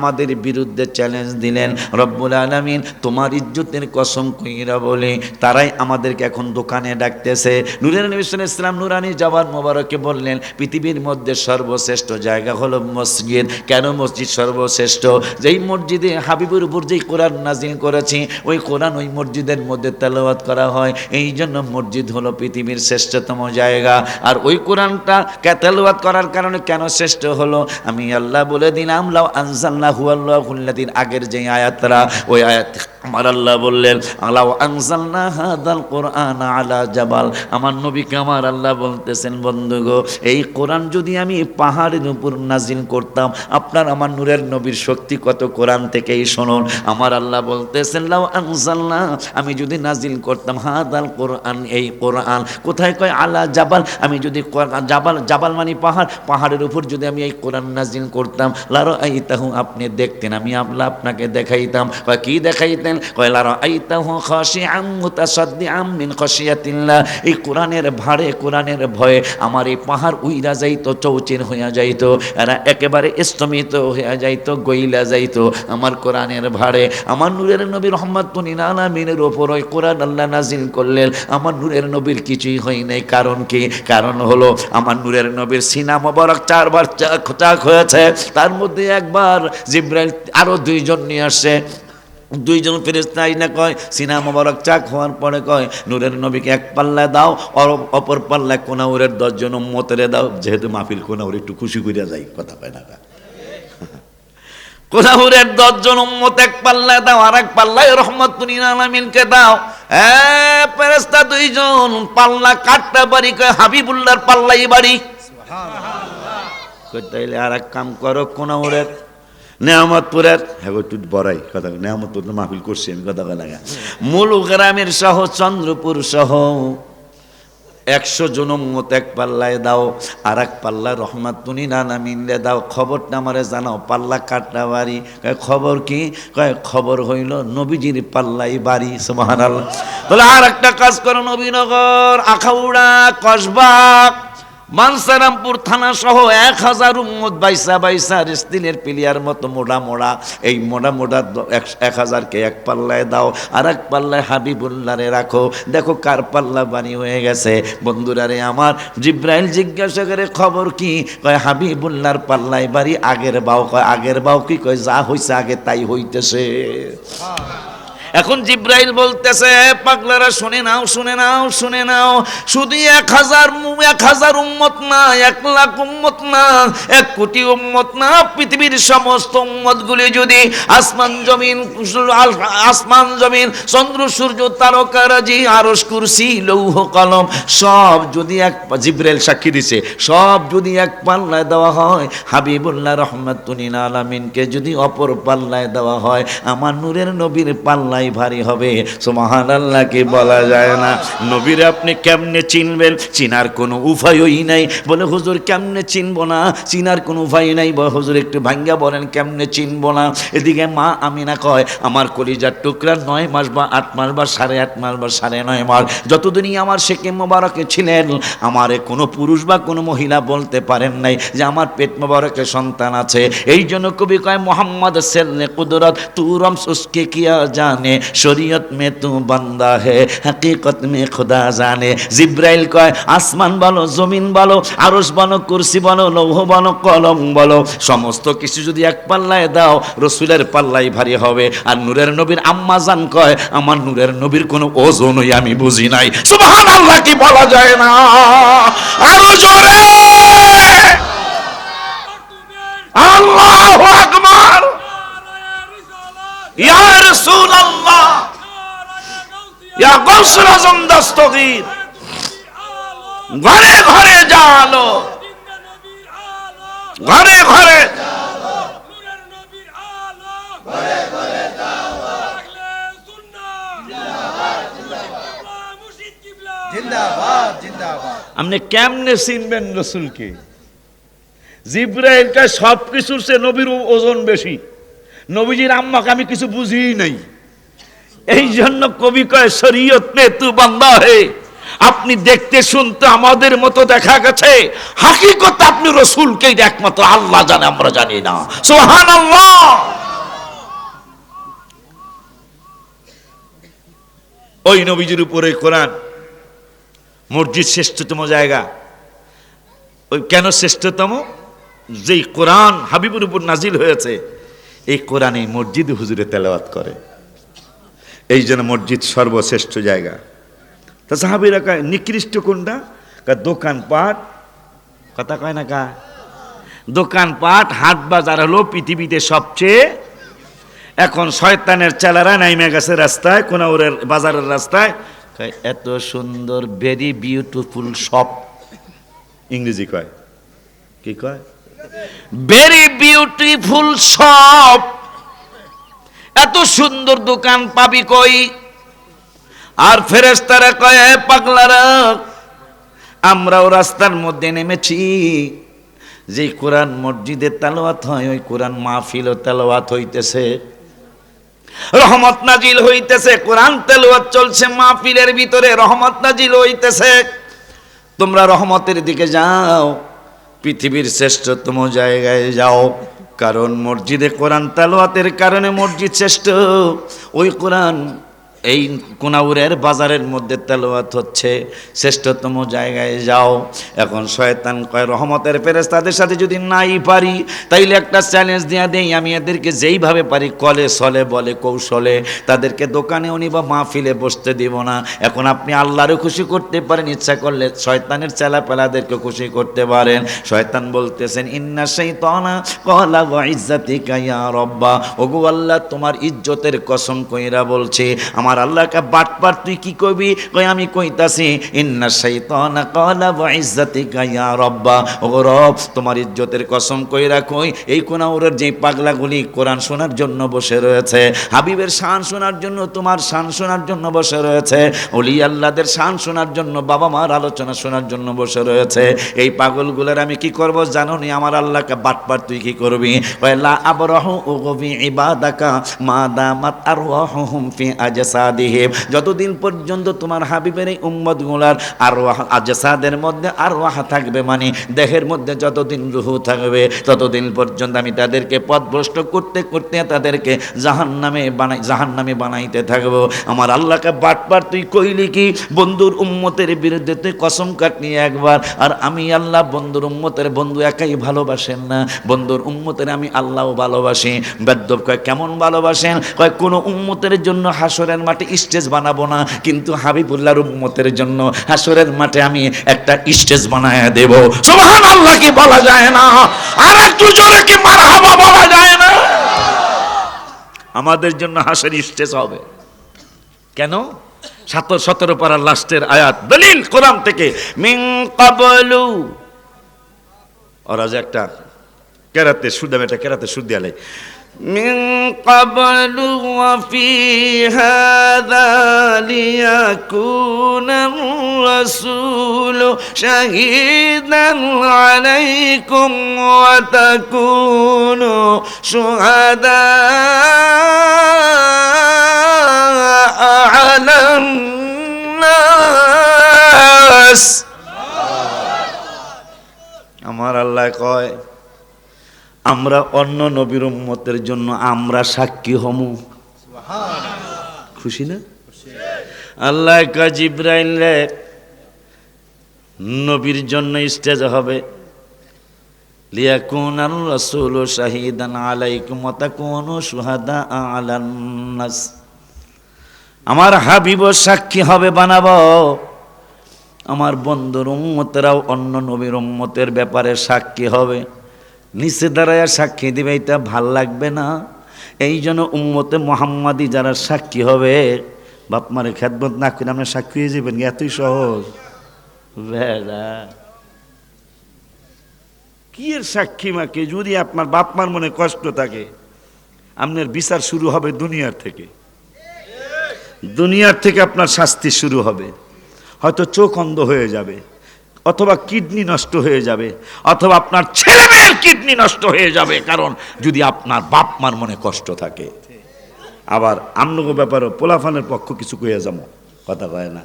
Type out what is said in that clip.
আমাদের বিরুদ্ধে চ্যালেঞ্জ দিলেন। রব্বুল আলামিন তোমার ইজ্জতের কসম কইরা বলে তারাই আমাদেরকে এখন দোকানে ডাকতেছে। নূরের নবী সাল্লাল্লাহু আলাইহি ওয়াসাল্লাম নুরানি জবান মোবারকে বললেন, পৃথিবীর মধ্যে সর্বশ্রেষ্ঠ জায়গা হলো মসজিদ। কেন মসজিদ সর্বশ্রেষ্ঠ? যেই মসজিদে হাবিবের উপর যেই কোরআন নাজিল করেছি, ওই কোরআন ওই মসজিদের মধ্যে তেলাওয়াত করা হয়। এই জন্য মসজিদ হলো পৃথিবীর শ্রেষ্ঠতম জায়গা। আর ওই কোরআনটা তেলাওয়াত করার কারণে কেন শ্রেষ্ঠ হলো আমি আল্লাহ বলে দিলাম। লাউ আনজালনা হুয়াল্লাহুল্লাযী, আগের যে আয়াতরা, ওই আয়াত আমার আল্লাহ বললেন লাউ আনজালনা হাদাল কুরআন আলা জাবাল। আমার নবীকে আমার আল্লাহ বলতেছেন, বন্ধুগো এই কোরআন যদি আমি পাহাড়ের উপর নাজিল করতাম, আপনার আমার নূরের নবীর শক্তি কত কোরআন থেকেই শুনুন। আমার আল্লাহ বলতেছেন লাউ আনজালনা, আমি যদি নাজিল করতাম হাদাল কোরআন, এই কোরআন কোথায় কয় আলা জাবাল, আমি যদি জাবাল, জাবাল মানে পাহাড়, পাহাড়ের উপর যদি আমি এই কোরআন নাজিল করতাম লারাআইতাহু, আপনি দেখতেন, আমি আল্লাহ আপনাকে দেখাইতাম। কয় কি দেখাইতেন? কয় লারাআইতাহু খাশিআম মুতাসাদ্দিআম মিন খাশিয়াতিল্লাহ, এই কোরআনের ভারে, কোরআনের ভয়ে আমার এই পাহাড় উইরা যাইতো, চৌচির হইয়া যাইতো, এরা একেবারে স্তমিত হইয়া যাইতো, গইলা যাইতো আমার কোরআনের ভারে। আমার নূরের নবী রাহমাতুল লিল আলামিনের উপর ওই কোরআন আল্লাহ নাজিল করলেন, আমার নূরের নবীর কিছুই হয় নাই। কারণ কি? কারণ হলো আমার নূরের নবীর সিনা মোবারক 4 বার চাক হয়েছে, তার মধ্যে একবার জিবরাইল আরো 2 জন নিয়ে আসছে। 2 জন ফেরেশতা আইনা কয়, সিনা মোবারক চাক হওয়ার পরে কয় নূরের নবীকে এক পাল্লায় দাও, অপর পাল্লায় কোনাউরের 10 জন উম্মতেরে দাও। যেহেতু মাহফিল কোনাউর একটু খুশি করিয়া যায়, কথা কয় না, কোনাউরের 10 জন উম্মত এক পাল্লায় দাও, আর এক পাল্লায় রহমাতুল লিল আলামিনকে দাও। ফেরেশতা 2 জন পাল্লা কাটতে পারি, কয় হাবিবুল্লাহর পাল্লাই বাড়ি। সুবহানাল্লাহ। তাইলে আর এক কাম করো, কোনাউরের নেয়ামতপুরের, হ্যাঁ একটু বড়াই কথা, নেয়ামতপুর মাহফিল করছি আমি, কথা লাগা মূল গ্রামের সহ চন্দ্রপুর সহ 100 জন উম্মত এক পাল্লায় দাও, আর এক পাল্লা রহমাতুল লিল আলামিনরে দাও। খবরটা আমারে জানাও, পাল্লা কাটটা বাড়ি। খবর কি? কয় খবর হইল নবীজির পাল্লাই বাড়ি। সুবহানাল্লাহ। তাহলে আর একটা কাজ করো, নবীনগর, আখাউড়া, কসবা, মানসারামপুর থানা সহ 1000 উম্মত বাইসা বাইসা স্টিলের প্লেয়ার মতো মোড়া মোড়া, এই মোড়া মোড়া 1000কে এক পাল্লায় দাও, আর এক পাল্লায় হাবিবুল্লাহরে রাখো। দেখো কার পাল্লা বাড়ি হয়ে গেছে। বন্ধুরা রে আমার, জিব্রাইল জিজ্ঞাসা করে খবর কি? কয় হাবিবুল্লাহর পাল্লাই বাড়ি। আগের বাও। কয় আগের বাও কি? কয় যা হইছে আগে তাই হইতেছে। এখন জিব্রাইল বলতেছে, পাগলারা শুনে নাও, শুনে নাও, শুনে নাও, শুধু 1000 উম্মত না, 1 লাখ উম্মত না, 1 কোটি উম্মত না, পৃথিবীর সমস্ত উম্মতগুলি যদি আসমান জমিন, চন্দ্র সূর্য তারকারাজি, আরশ কুরসি লৌহ কলম সব যদি জিব্রাইল সাক্ষী দিছে, সব যদি এক পাল্লায় দেওয়া হয়, হাবিবুল্লাহ রাহমাতুল লিল আলামিনকে যদি অপর পাল্লায় দেওয়া হয়, আমার নূরের নবীর পাল্লায় ভারী হবে। সুবহানাল্লাহ। কি বলা যায় না? নবীরে আপনি কেমনে চিনবেন? চিনার কোনো উপায়ই নাই। বলে হুজুর কেমনে চিনবো না? চিনার কোনো উপায় নাই। বলে হুজুর একটু ভাঙ্গা বলেন কেমনে চিনবো না। এদিকে মা আমিনা কয়, আমার কলিজার টুকরা 9 মাস বা 8 মাস বা 8.5 মাস বা 9.5 মাস যতদিনই আমার শেকে মোবারকে ছিলেন, আমারে কোনো পুরুষ বা কোনো মহিলা বলতে পারেন নাই যে আমার পেট মোবারকে সন্তান আছে। এই জন্য কবি কয়, মোহাম্মদ সেরনে কুদরত তু রমস উসকে কিয়া জানে, শরীয়ত মে তু বান্দা হে, হकीकत में खुदा जाने। জিব্রাইল কয়, আসমান বলো, জমিন বলো, আরশ বলো, কুরসি বলো, লৌহ বলো, কলম বলো, সমস্ত কিছু যদি এক পাল্লায় দাও, রসুলের পাল্লাই ভারী হবে। আর নূরের নবীর আম্মা জান কয়, আমার নূরের নবীর কোনো ওজনই আমি বুঝি নাই। সুবহানাল্লাহ। কি বলা যায় না? আরো জোরে আল্লাহু আকবার। ইয়া রাসূলুল্লাহ, ইয়া গাউসুল আযম দস্তগীর, ঘরে ঘরে জালো, ঘরে ঘরে জিন্দাবাদ জিন্দাবাদ। আপনি কেমনে চিনবেন রসুলকে? জিব্রাইল কয় সব কিছুর চেয়ে নবীর ওজন বেশি। নবীজির আম্মাকে আমি কিছু বুঝি নাই। এই জন্য কবি কয়, শরীয়ত মে তু বান্দা হে, আপনি দেখতে শুনতে আমাদের মতো দেখা গেছে, হাকিকতে আপনি রসুলকেই একমাত্র আল্লাহ জানে, আমরা জানি না। সুবহানাল্লাহ। ওই নবীজির উপরে কোরআন, মসজিদ শ্রেষ্ঠতম জায়গা। ওই কেন শ্রেষ্ঠতম? যেই কোরআন হাবিবের উপর নাজিল হয়েছে, এই কোরআন এই মসজিদে হুজুরে তেলাওয়াত করে, এই জন্য মসজিদ সর্বশ্রেষ্ঠ জায়গা। তা সাহাবীরা কয় নিকৃষ্ট কোনটা? দোকানপাট, কথা কয় না কা, দোকানপাট হাট বাজার হলো পৃথিবীতে সবচেয়ে। এখন শয়তানের চেলারা নাইমে গেছে রাস্তায়, কোনাউরের বাজারের রাস্তায়, এত সুন্দর, ভেরি বিউটিফুল শপ, ইংরেজি কয়, কি কয়, ভেরি বিউটিফুল শপ, এত সুন্দর দোকান পাবি কই? আর ফেরেশতারা কয়, পাগলারা, আমরাও রাস্তার মধ্যে নেমেছি, যে কোরআন মসজিদে তেলাওয়াত হয়, ওই কোরআন মাহফিলও তেলাওয়াত হইতেছে, রহমত নাজিল হইতেছে, কোরআন তেলাওয়াত চলছে, মাহফিলের ভিতরে রহমত নাজিল হইতেছে। তোমরা রহমতের দিকে যাও, পৃথিবীর শ্রেষ্ঠতম জায়গায় যাও, কারণ মসজিদে কোরআন তেলাওয়াতের কারণে মসজিদ শ্রেষ্ঠ। ওই কোরআন এই কোনাউরের বাজারের মধ্যে তেলাওয়াত হচ্ছে, শ্রেষ্ঠতম জায়গায় যাও। এখন শয়তান কয়, রহমতের ফেরেশতাদের সাথে যদি নাই পারি, তাইলে একটা চ্যালেঞ্জ দিয়া দেই, আমি এদেরকে যেইভাবে পারি কলে সলে বলে কৌশলে তাদেরকে দোকানে উনি বা মাহফিলে বসতে দিব না। এখন আপনি আল্লাহরও খুশি করতে পারেন, ইচ্ছা করলে শয়তানের চেলাপেলাদেরকে খুশি করতে পারেন। শয়তান বলতেছেন, ইন্না শাইতানা ক্বালা ওয়া ইজ্জাতিকা ইয়া রাব্বা, ওগো আল্লাহ, তোমার ইজ্জতের কসম কইরা বলছি, আমার আল্লাহকে বাটপার তুই কি কইবি? কই আমি কইতাছি, ইন্না শাইতানা ক্বালা ওয়া ইজ্জাতিকা ইয়া রাব্বা, ওগো রব, তোমার ইজ্জতের কসম কইরা কই, এই কোনাউরের যে পাগলাগুলি কোরআন শোনার জন্য বসে রয়েছে, হাবিবের শান শোনার জন্য, তোমার শান শোনার জন্য বসে রয়েছে, ওলি আল্লাহদের শান শোনার জন্য, বাবা মার আলোচনা শোনার জন্য বসে রয়েছে, এই পাগলগুলোর আমি কি করব জানো নি? আমার আল্লাহকে বাটপার তুই কি করবি? কয় লা আবরাহু উগবি ইবাদাকা মা দামাত আরওয়াহুহুম ফি আজসাদিহিম, যতদিন পর্যন্ত তোমার হাবিবের এই উম্মতগুলার আরওয়াহ, আজসাদের মধ্যে আরওয়াহ থাকবে, মানে দেহের মধ্যে যতদিন রূহ থাকবে, ততদিন পর্যন্ত আমি তাদেরকে পথভ্রষ্ট করতে করতে তাদেরকে জাহান্নামে বানাইতে থাকবো। আমার আল্লাহকে বাটপার তুই কইলি কি? বন্ধুর উম্মতের বিরুদ্ধে তুই কসম কাটনি একবার, আর আমি আল্লাহ বন্ধুর উম্মতের বন্ধু একাই ভালোবাসেন না, বন্ধুর উম্মতের আমি আল্লাহও ভালোবাসি। বেদ্যপ কয়, কেমন ভালোবাসেন? কয়, কোনো উম্মতের জন্য হাসরের মাঠে স্টেজ বানাবো না, কিন্তু হাবিবুল্লাহর উম্মতের জন্য হাসরের মাঠে আমি একটা স্টেজ বানায় দেব। সুবহানাল্লাহ কি বলা যায় না? আর একটু জোরে কি মারহাবা বলা যায় না? আমাদের জন্য হাসের স্টেজ হবে। কেন? 17 পারার লাস্টের আয়াত, দলিল কোরআন থেকে, মিন ক্বাবলু, ওরা যে একটা কেরাতে সুদাম, এটা কেরাতে সুদ দিয়ালে, মিন ক্বাবলু ওয়া ফি হাযা লিয়াকুনার রাসূলু শাহীদান আলাইকুম ওয়া তাকুনু শুহাদা আলান নাস। আমার আল্লাহ কয়, আমরা অন্য নবীর উম্মতের জন্য আমরা সাক্ষী হমু। খুশি না? আল্লাহ কয়, জিবরাইল রে, নবীর জন্য স্টেজ হবে, লিয়াকুনার রাসূলু শাহীদান আলাইকুম ওয়া তাকুনু শুহাদা আলান নাস। আমার হাবিব সাক্ষী হবে বানাবো, আমার বন্ধুর উম্মতেরাও অন্য নবীর উম্মতের ব্যাপারে সাক্ষী হবে। নিচে দাঁড়ায় সাক্ষী দিবে, এটা ভাল লাগবে না। এই জন্য উম্মতে মুহাম্মাদি যারা সাক্ষী হবে, বাপ মারে খেদমত না করে আপনি সাক্ষী হয়ে যাবেন, এতই সহজ। বেড়া কি এর সাক্ষী মাকে? যদি আপনার বাপ মার মনে কষ্ট থাকে, আপনার বিচার শুরু হবে দুনিয়ার থেকে। দুনিয়ার থেকে আপনার শাস্তি শুরু হবে। হয়তো চোখ অন্ধ হয়ে যাবে, অথবা কিডনি নষ্ট হয়ে যাবে, অথবা আপনার ছেলে মেয়ের কিডনি নষ্ট হয়ে যাবে, কারণ যদি আপনার বাপ মার মনে কষ্ট থাকে। আবার আমনগো ব্যাপারও পোলাফানের পক্ষ কিছু কইয়া যাবো, কথা কয় না।